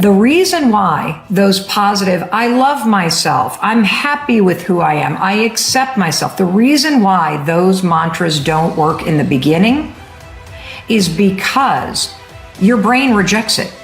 The reason why those positive, I love myself, I'm happy with who I am, I accept myself, the reason why those mantras don't work in the beginning is because your brain rejects it.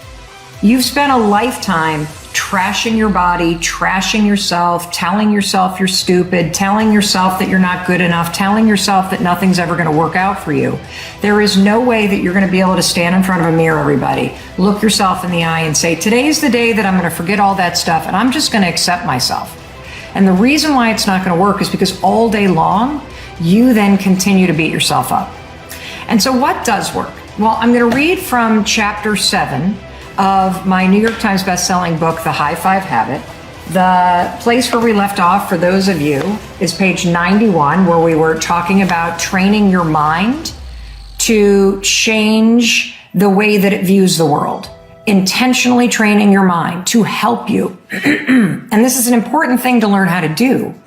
You've spent a lifetime trashing your body, trashing yourself, telling yourself you're stupid, telling yourself that you're not good enough, telling yourself that nothing's ever going to work out for you. There is no way that you're going to be able to stand in front of a mirror, everybody, look yourself in the eye and say, today's the day that I'm going to forget all that stuff and I'm just going to accept myself. And the reason why it's not going to work is because all day long, you then continue to beat yourself up. And so what does work? Well, I'm going to read from chapter 7 of my New York Times bestselling book, The High Five Habit. The place where we left off, for those of you, is page 91, where we were talking about training your mind to change the way that it views the world. Intentionally training your mind to help you. And this is an important thing to learn how to do,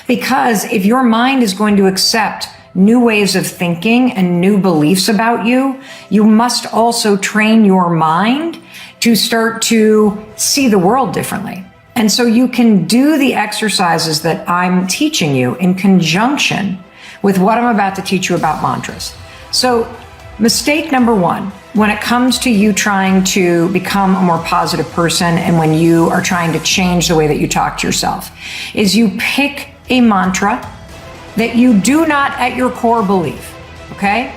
because if your mind is going to accept new ways of thinking and new beliefs about you, you must also train your mind to start to see the world differently. And so you can do the exercises that I'm teaching you in conjunction with what I'm about to teach you about mantras. So mistake number one, when it comes to you trying to become a more positive person and when you are trying to change the way that you talk to yourself, is you pick a mantra that you do not at your core believe, okay?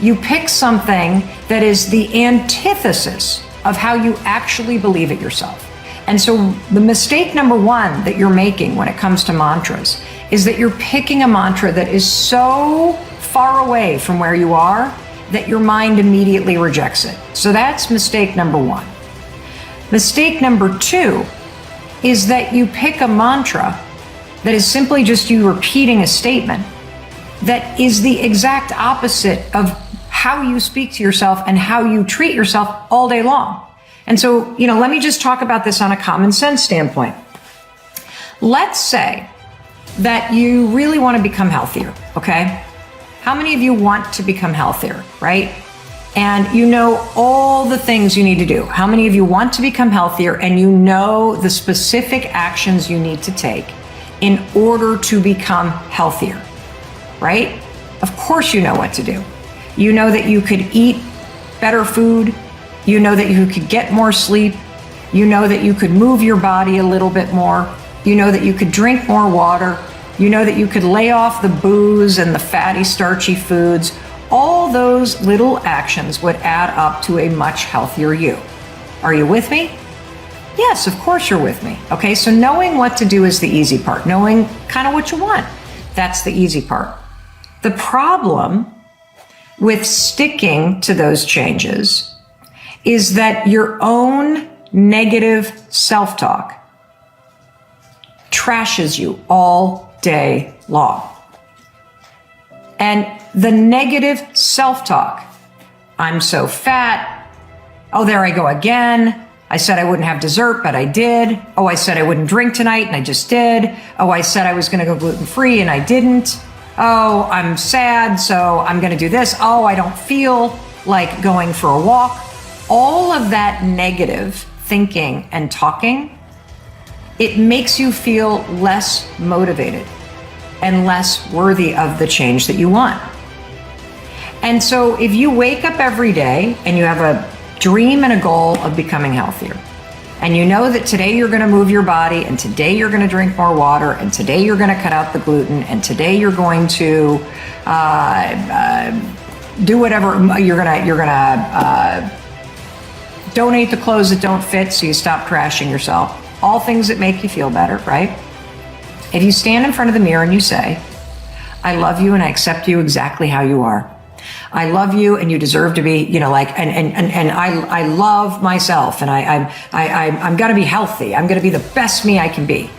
You pick something that is the antithesis of how you actually believe it yourself. And so the mistake number one that you're making when it comes to mantras is that you're picking a mantra that is so far away from where you are that your mind immediately rejects it. So that's mistake number one. Mistake number two is that you pick a mantra that is simply just you repeating a statement that is the exact opposite of how you speak to yourself and how you treat yourself all day long. And so, let me just talk about this on a common sense standpoint. Let's say that you really want to become healthier, okay? How many of you want to become healthier, right? And you know all the things you need to do. How many of you want to become healthier and you know the specific actions you need to take in order to become healthier, right? Of course you know what to do. You know that you could eat better food. You know that you could get more sleep. You know that you could move your body a little bit more. You know that you could drink more water. You know that you could lay off the booze and the fatty, starchy foods. All those little actions would add up to a much healthier you. Are you with me? Yes, of course you're with me. Okay, so knowing what to do is the easy part. Knowing kind of what you want, that's the easy part. The problem with sticking to those changes is that your own negative self-talk trashes you all day long. And the negative self-talk, I'm so fat, oh, there I go again, I said I wouldn't have dessert, but I did. Oh, I said I wouldn't drink tonight, and I just did. Oh, I said I was going to go gluten-free, and I didn't. Oh, I'm sad, so I'm going to do this. Oh, I don't feel like going for a walk. All of that negative thinking and talking, it makes you feel less motivated and less worthy of the change that you want. And so if you wake up every day and you have a dream and a goal of becoming healthier, and you know that today you're going to move your body, and today you're going to drink more water, and today you're going to cut out the gluten, and today you're going to do whatever, you're going to donate the clothes that don't fit so you stop trashing yourself. All things that make you feel better, right? If you stand in front of the mirror and you say, I love you and I accept you exactly how you are. I love you and you deserve to be, and I love myself and I'm going to be healthy. I'm going to be the best me I can be.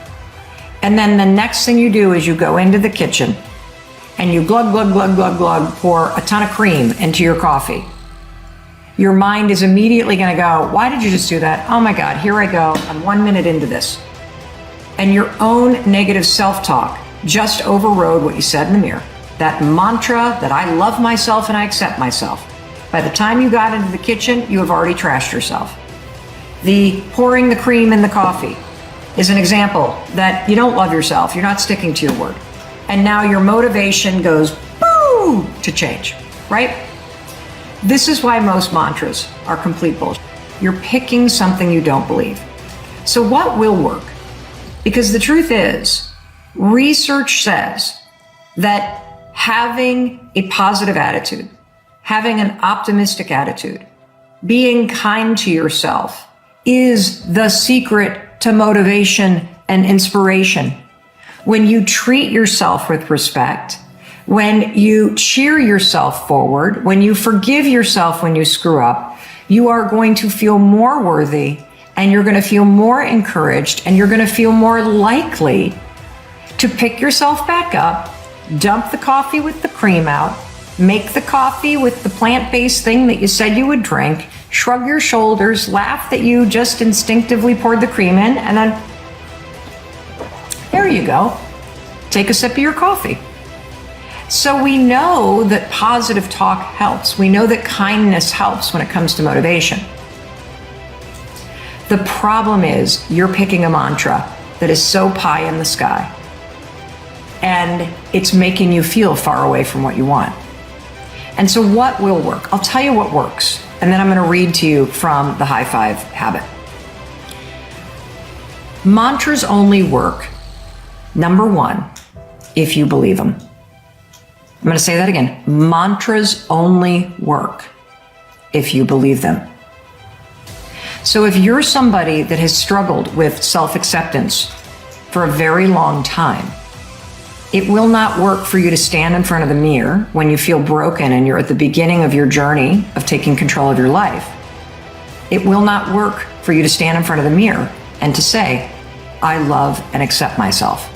And then the next thing you do is you go into the kitchen and you glug, glug, glug, glug, glug, pour a ton of cream into your coffee. Your mind is immediately going to go, why did you just do that? Oh my God, here I go. I'm 1 minute into this. And your own negative self-talk just overrode what you said in the mirror. That mantra that I love myself and I accept myself. By the time you got into the kitchen, you have already trashed yourself. The pouring the cream in the coffee is an example that you don't love yourself. You're not sticking to your word. And now your motivation goes boo to change, right? This is why most mantras are complete bullshit. You're picking something you don't believe. So what will work? Because the truth is, research says that having a positive attitude, having an optimistic attitude, being kind to yourself is the secret to motivation and inspiration. When you treat yourself with respect, when you cheer yourself forward, when you forgive yourself when you screw up, you are going to feel more worthy, and you're going to feel more encouraged, and you're going to feel more likely to pick yourself back up, dump the coffee with the cream out, make the coffee with the plant-based thing that you said you would drink, shrug your shoulders, laugh that you just instinctively poured the cream in, and then there you go. Take a sip of your coffee. So we know that positive talk helps. We know that kindness helps when it comes to motivation. The problem is you're picking a mantra that is so pie in the sky, and it's making you feel far away from what you want. And so what will work? I'll tell you what works, and then I'm going to read to you from the High Five Habit. Mantras only work, number one, if you believe them. I'm going to say that again. Mantras only work if you believe them. So if you're somebody that has struggled with self-acceptance for a very long time, it will not work for you to stand in front of the mirror when you feel broken and you're at the beginning of your journey of taking control of your life. It will not work for you to stand in front of the mirror and to say, I love and accept myself.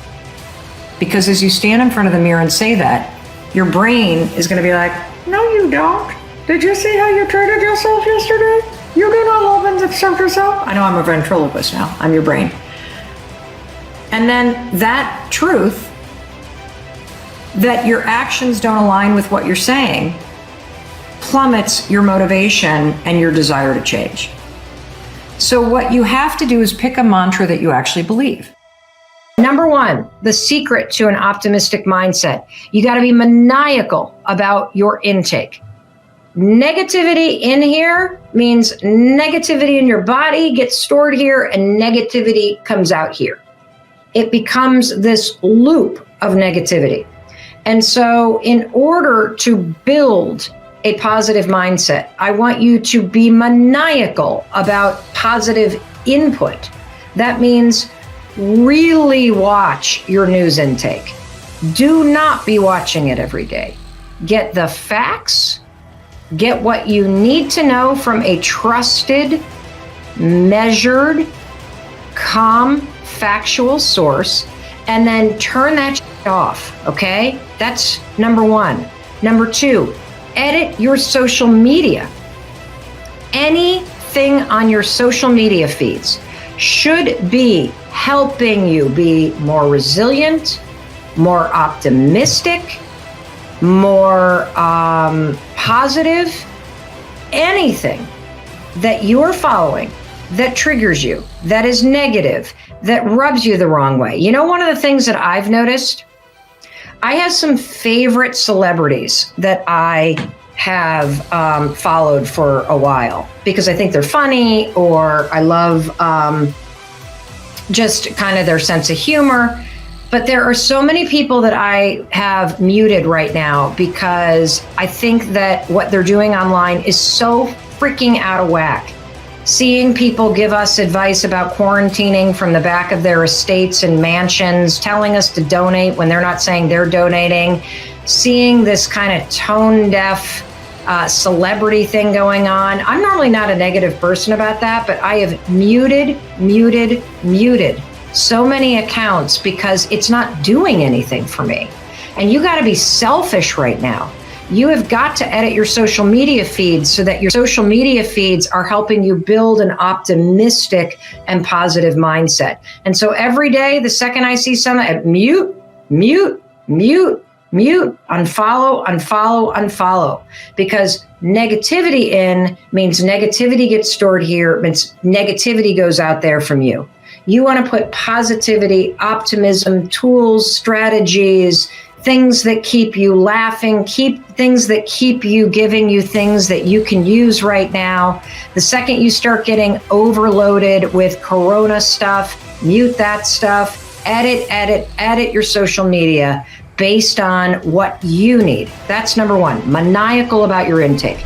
Because as you stand in front of the mirror and say that, your brain is going to be like, no, you don't. Did you see how you treated yourself yesterday? You do not love and accept yourself. I know I'm a ventriloquist now. I'm your brain. And then that truth, that your actions don't align with what you're saying, plummets your motivation and your desire to change. So what you have to do is pick a mantra that you actually believe. Number one, the secret to an optimistic mindset. You got to be maniacal about your intake. Negativity in here means negativity in your body gets stored here and negativity comes out here. It becomes this loop of negativity. And so in order to build a positive mindset, I want you to be maniacal about positive input. That means really watch your news intake. Do not be watching it every day. Get the facts, get what you need to know from a trusted, measured, calm, factual source, and then turn that off, okay? That's number one. Number two, edit your social media. Anything on your social media feeds should be helping you be more resilient, more optimistic, more positive. Anything that you're following that triggers you, that is negative, that rubs you the wrong way. You know, one of the things that I've noticed, I have some favorite celebrities that I have followed for a while because I think they're funny, or I love just kind of their sense of humor. But there are so many people that I have muted right now because I think that what they're doing online is so freaking out of whack. Seeing people give us advice about quarantining from the back of their estates and mansions, telling us to donate when they're not saying they're donating, seeing this kind of tone-deaf celebrity thing going on. I'm normally not a negative person about that, but I have muted so many accounts because it's not doing anything for me. And you got to be selfish right now. You have got to edit your social media feeds so that your social media feeds are helping you build an optimistic and positive mindset. And so every day, the second I see something, mute, unfollow, because Negativity in means negativity gets stored here, means negativity goes out there from you. You want to put positivity, optimism, tools, strategies, things that keep you laughing, things that keep you giving you things that you can use right now. The second you start getting overloaded with Corona stuff, mute that stuff, edit your social media based on what you need. That's number one, maniacal about your intake.